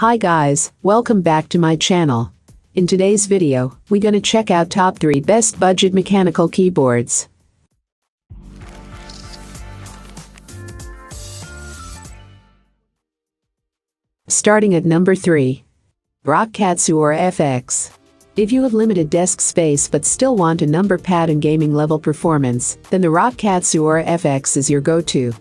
Hi guys, welcome back to my channel. In today's video, we're gonna check out top 3 best budget mechanical keyboards. Starting at number 3. Roccat Suora FX. If you have limited desk space but still want a number pad and gaming level performance, then the Roccat Suora FX is your go-to.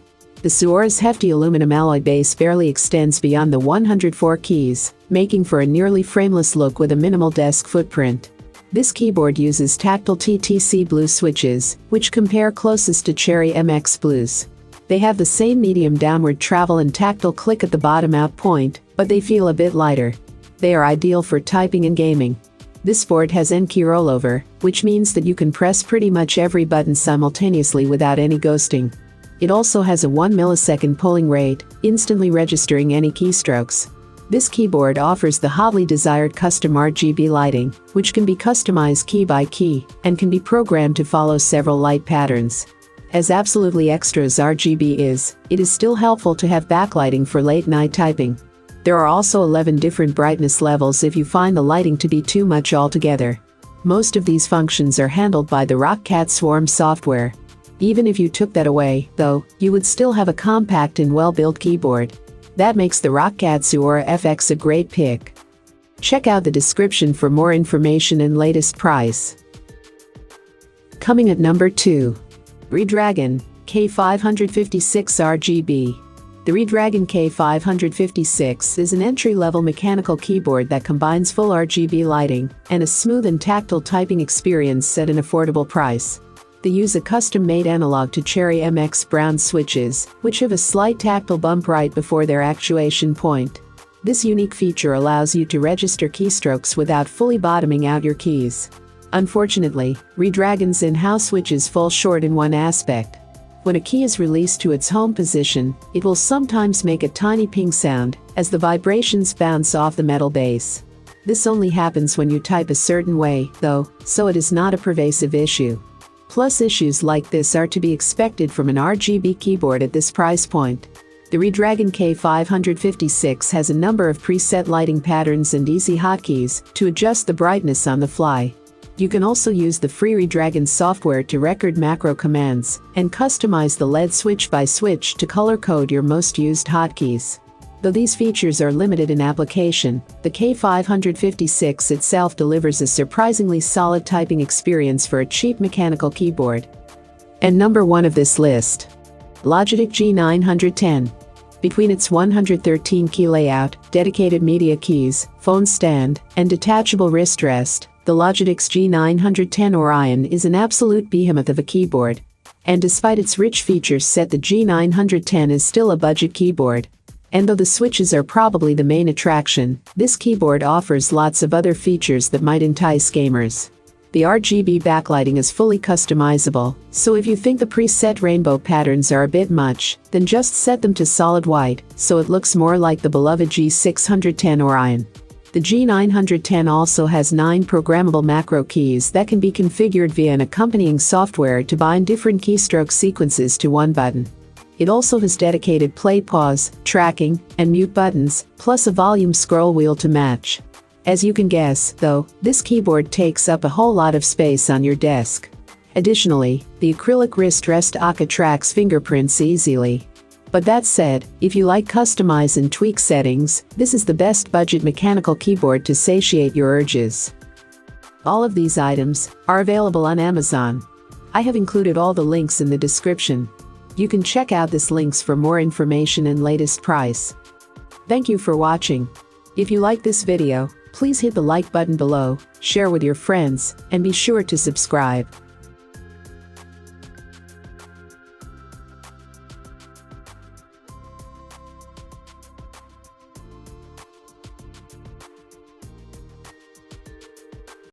The Suora's hefty aluminum alloy base barely extends beyond the 104 keys, making for a nearly frameless look with a minimal desk footprint. This keyboard uses tactile TTC Blue switches, which compare closest to Cherry MX Blues. They have the same medium downward travel and tactile click at the bottom out point, but they feel a bit lighter. They are ideal for typing and gaming. This board has N-key rollover, which means that you can press pretty much every button simultaneously without any ghosting. It also has a 1 millisecond polling rate, instantly registering any keystrokes. This keyboard offers the hotly desired custom RGB lighting, which can be customized key by key, and can be programmed to follow several light patterns. As absolutely extra as RGB is, it is still helpful to have backlighting for late night typing. There are also 11 different brightness levels if you find the lighting to be too much altogether. Most of these functions are handled by the Roccat Swarm software. Even if you took that away, though, you would still have a compact and well-built keyboard. That makes the Roccat Suora FX a great pick. Check out the description for more information and latest price. Coming at number 2. Redragon K556 RGB. The Redragon K556 is an entry-level mechanical keyboard that combines full RGB lighting and a smooth and tactile typing experience at an affordable price. They use a custom-made analog to Cherry MX Brown switches, which have a slight tactile bump right before their actuation point. This unique feature allows you to register keystrokes without fully bottoming out your keys. Unfortunately, Redragon's in-house switches fall short in one aspect. When a key is released to its home position, it will sometimes make a tiny ping sound as the vibrations bounce off the metal base. This only happens when you type a certain way, though, so it is not a pervasive issue. Plus, issues like this are to be expected from an RGB keyboard at this price point. The Redragon K556 has a number of preset lighting patterns and easy hotkeys to adjust the brightness on the fly. You can also use the free Redragon software to record macro commands and customize the LED switch by switch to color code your most used hotkeys. Though these features are limited in application, the K556 itself delivers a surprisingly solid typing experience for a cheap mechanical keyboard. And number 1 of this list. Logitech G910. Between its 113 key layout, dedicated media keys, phone stand, and detachable wrist rest, the Logitech's G910 Orion is an absolute behemoth of a keyboard. And despite its rich feature set, the G910 is still a budget keyboard. And though the switches are probably the main attraction, this keyboard offers lots of other features that might entice gamers. The RGB backlighting is fully customizable, so if you think the preset rainbow patterns are a bit much, then just set them to solid white, so it looks more like the beloved G610 Orion. The G910 also has 9 programmable macro keys that can be configured via an accompanying software to bind different keystroke sequences to one button. It also has dedicated play, pause, tracking, and mute buttons, plus a volume scroll wheel to match. As you can guess, though, this keyboard takes up a whole lot of space on your desk. Additionally, the acrylic wrist rest AK tracks fingerprints easily. But that said, if you like customize and tweak settings, this is the best budget mechanical keyboard to satiate your urges. All of these items are available on Amazon. I have included all the links in the description. You can check out these links for more information and latest price. Thank you for watching. If you like this video, please hit the like button below, share with your friends, and be sure to subscribe.